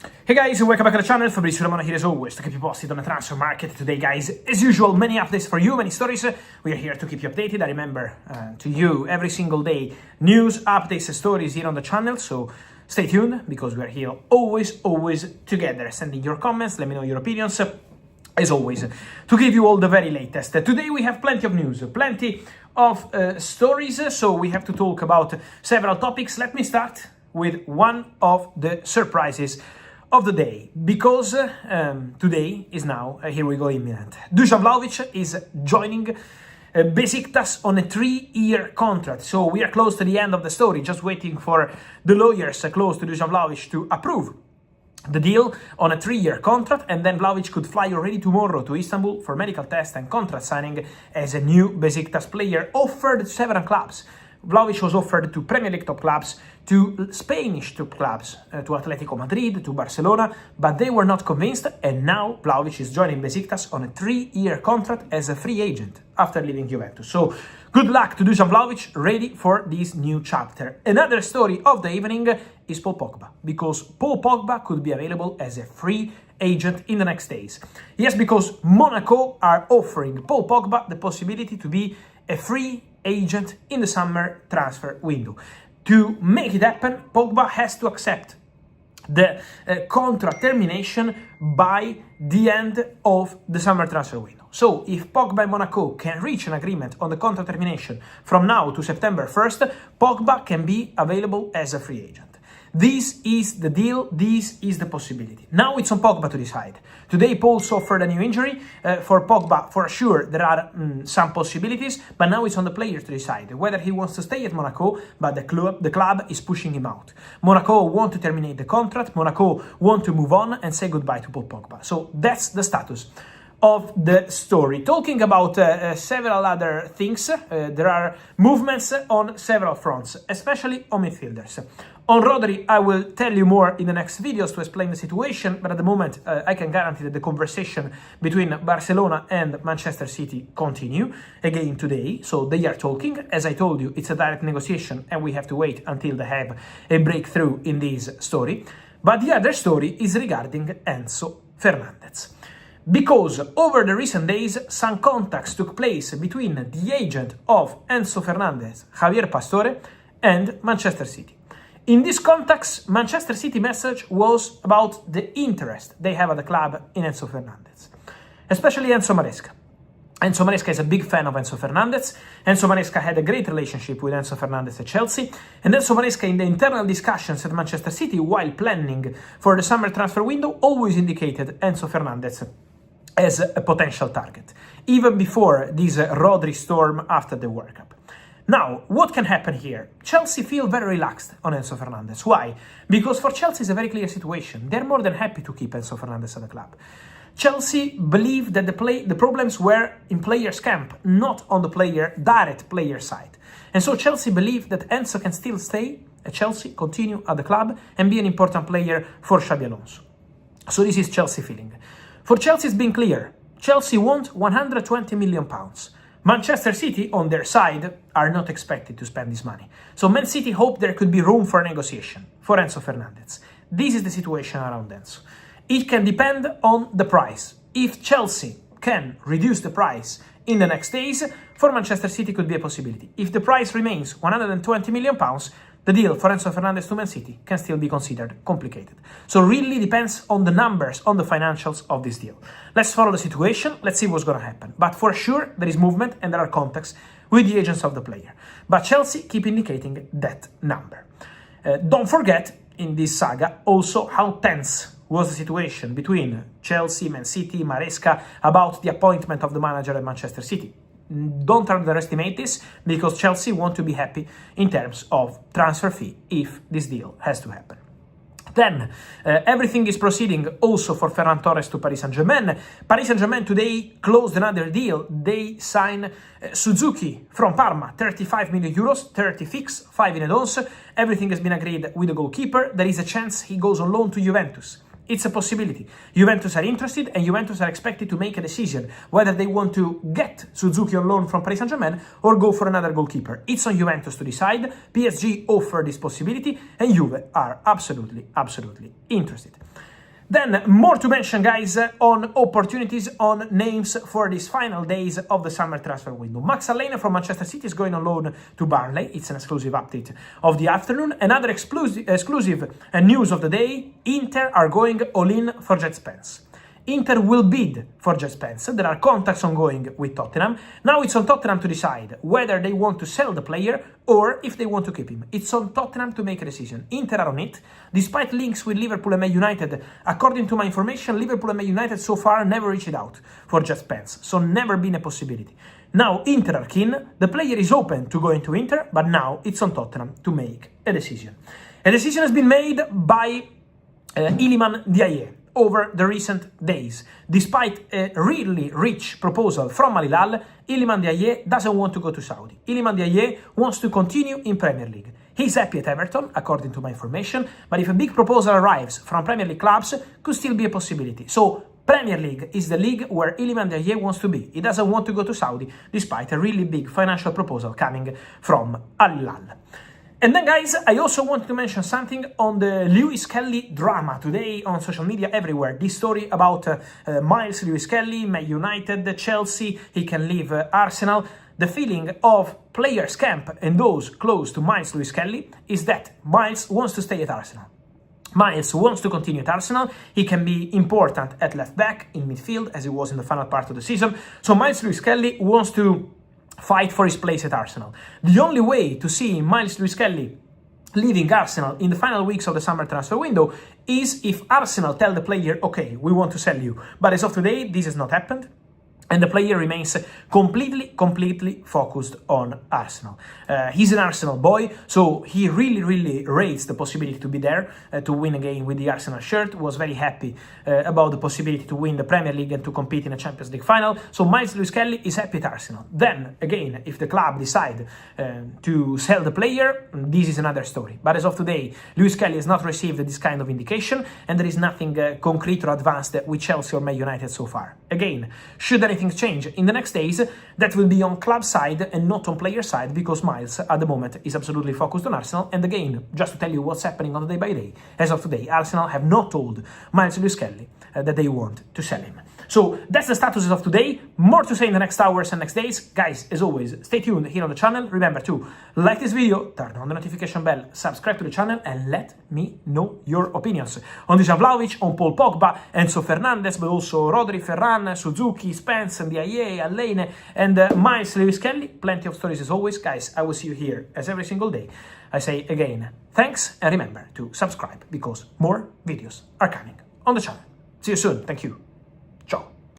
Hey guys, welcome back to the channel. Fabrizio Romano here as always to keep you posted on the transfer market. Today guys, as usual, many updates for you, many stories. We are here to keep you updated. I remember to you every single day news, updates and stories here on the channel. So stay tuned because we are here always together. Send in your comments, let me know your opinions. As always, to give you all the very latest. Today we have plenty of news, plenty of stories. So we have to talk about several topics. Let me start with one of the surprises of the day, because today is now, here we go, imminent. Dusan Vlahovic is joining Besiktas on a 3-year contract. So we are close to the end of the story, just waiting for the lawyers close to Dusan Vlahovic to approve the deal on a 3-year contract, and then Vlahovic could fly already tomorrow to Istanbul for medical test and contract signing as a new Besiktas player offered to several clubs. Vlahovic was offered to Premier League top clubs, to Spanish top clubs, to Atletico Madrid, to Barcelona, but they were not convinced, and now Vlahovic is joining Besiktas on a 3-year contract as a free agent after leaving Juventus. So good luck to Dusan Vlahovic, ready for this new chapter. Another story of the evening is Paul Pogba, because Paul Pogba could be available as a free agent in the next days. Yes, because Monaco are offering Paul Pogba the possibility to be a free agent in the summer transfer window. To make it happen, Pogba has to accept the contract termination by the end of the summer transfer window. So if Pogba and Monaco can reach an agreement on the contract termination from now to September 1st, Pogba can be available as a free agent. This is the deal, this is the possibility. Now it's on Pogba to decide. Today Paul suffered a new injury. For Pogba, for sure, there are some possibilities, but now it's on the player to decide whether he wants to stay at Monaco, but the club is pushing him out. Monaco want to terminate the contract, Monaco want to move on and say goodbye to Paul Pogba. So that's the status of the story. Talking about several other things, there are movements on several fronts, especially on midfielders. On Rodri, I will tell you more in the next videos to explain the situation, but at the moment I can guarantee that the conversation between Barcelona and Manchester City continue again today, so they are talking. As I told you, it's a direct negotiation and we have to wait until they have a breakthrough in this story. But the other story is regarding Enzo Fernandez, because over the recent days some contacts took place between the agent of Enzo Fernandez, Javier Pastore, and Manchester City. In these contacts, Manchester City message was about the interest they have at the club in Enzo Fernandez, especially Enzo Maresca. Enzo Maresca is a big fan of Enzo Fernandez. Enzo Maresca had a great relationship with Enzo Fernandez at Chelsea, and Enzo Maresca in the internal discussions at Manchester City while planning for the summer transfer window always indicated Enzo Fernandez as a potential target, even before this Rodri storm after the World Cup. Now, what can happen here? Chelsea feel very relaxed on Enzo Fernandez. Why? Because for Chelsea it's a very clear situation. They're more than happy to keep Enzo Fernandez at the club. Chelsea believe that the problems were in players' camp, not on the direct player side. And so Chelsea believe that Enzo can still stay at Chelsea, continue at the club, and be an important player for Xabi Alonso. So this is Chelsea feeling. For Chelsea it's been clear. Chelsea want 120 million pounds. Manchester City, on their side, are not expected to spend this money. So Man City hope there could be room for negotiation for Enzo Fernandez. This is the situation around Enzo. It can depend on the price. If Chelsea can reduce the price in the next days, for Manchester City could be a possibility. If the price remains 120 million pounds, the deal for Enzo Fernandez to Man City can still be considered complicated. So really depends on the numbers, on the financials of this deal. Let's follow the situation, let's see what's going to happen. But for sure, there is movement and there are contacts with the agents of the player. But Chelsea keep indicating that number. Don't forget, in this saga, also how tense was the situation between Chelsea, Man City, Maresca about the appointment of the manager at Manchester City. Don't underestimate this, because Chelsea want to be happy in terms of transfer fee if this deal has to happen. Then, everything is proceeding also for Ferran Torres to Paris Saint-Germain. Paris Saint-Germain today closed another deal. They sign Suzuki from Parma, 35 million euros, 30 fixed, 5 in add-ons. Everything has been agreed with the goalkeeper. There is a chance he goes on loan to Juventus. It's a possibility. Juventus are interested, and Juventus are expected to make a decision whether they want to get Suzuki on loan from Paris Saint-Germain or go for another goalkeeper. It's on Juventus to decide. PSG offer this possibility, and Juve are absolutely interested. Then, more to mention, guys, on opportunities, on names for these final days of the summer transfer window. Max Allen from Manchester City is going on loan to Burnley. It's an exclusive update of the afternoon. Another exclusive news of the day, Inter are going all in for Jet Spence. Inter will bid for Jet Spence. There are contacts ongoing with Tottenham. Now it's on Tottenham to decide whether they want to sell the player or if they want to keep him. It's on Tottenham to make a decision. Inter are on it. Despite links with Liverpool and Man United, according to my information, Liverpool and Man United so far never reached out for Jet Spence, so never been a possibility. Now Inter are keen. The player is open to going to Inter, but now it's on Tottenham to make a decision. A decision has been made by Iliman Ndiaye over the recent days. Despite a really rich proposal from Al Hilal, Iliman Ndiaye doesn't want to go to Saudi. Iliman Ndiaye wants to continue in Premier League. He's happy at Everton, according to my information, but if a big proposal arrives from Premier League clubs, could still be a possibility. So Premier League is the league where Iliman Ndiaye wants to be. He doesn't want to go to Saudi, despite a really big financial proposal coming from Al Hilal. And then, guys, I also want to mention something on the Lewis-Skelly drama today on social media everywhere. This story about Miles Lewis-Skelly, Man United, Chelsea, he can leave Arsenal. The feeling of players' camp and those close to Miles Lewis-Skelly is that Miles wants to stay at Arsenal. Miles wants to continue at Arsenal. He can be important at left back, in midfield, as he was in the final part of the season. So Miles Lewis-Skelly wants to fight for his place at Arsenal. The only way to see Miles Lewis-Skelly leaving Arsenal in the final weeks of the summer transfer window is if Arsenal tell the player, okay, we want to sell you. But as of today, this has not happened. And the player remains completely focused on Arsenal. He's an Arsenal boy, so he really rates the possibility to be there, to win again with the Arsenal shirt. Was very happy about the possibility to win the Premier League and to compete in a Champions League final. So Miles Lewis-Skelly is happy at Arsenal. Then, again, if the club decide to sell the player, this is another story. But as of today, Lewis-Skelly has not received this kind of indication, and there is nothing concrete or advanced with Chelsea or Man United so far. Again, should anything change in the next days, that will be on club side and not on player side, because Miles at the moment is absolutely focused on Arsenal. And again, just to tell you what's happening on the day by day, as of today, Arsenal have not told Miles Lewis-Skelly that they want to sell him. So that's the status of today. More to say in the next hours and next days. Guys, as always, stay tuned here on the channel. Remember to like this video, turn on the notification bell, subscribe to the channel, and let me know your opinions on Dusan Vlahovic, on Paul Pogba, Enzo Fernandez, but also Rodri, Ferran, Suzuki, Spence, Ndiaye, Allen, and Miles Lewis-Skelly. Plenty of stories as always. Guys, I will see you here as every single day. I say again, thanks, and remember to subscribe because more videos are coming on the channel. See you soon. Thank you.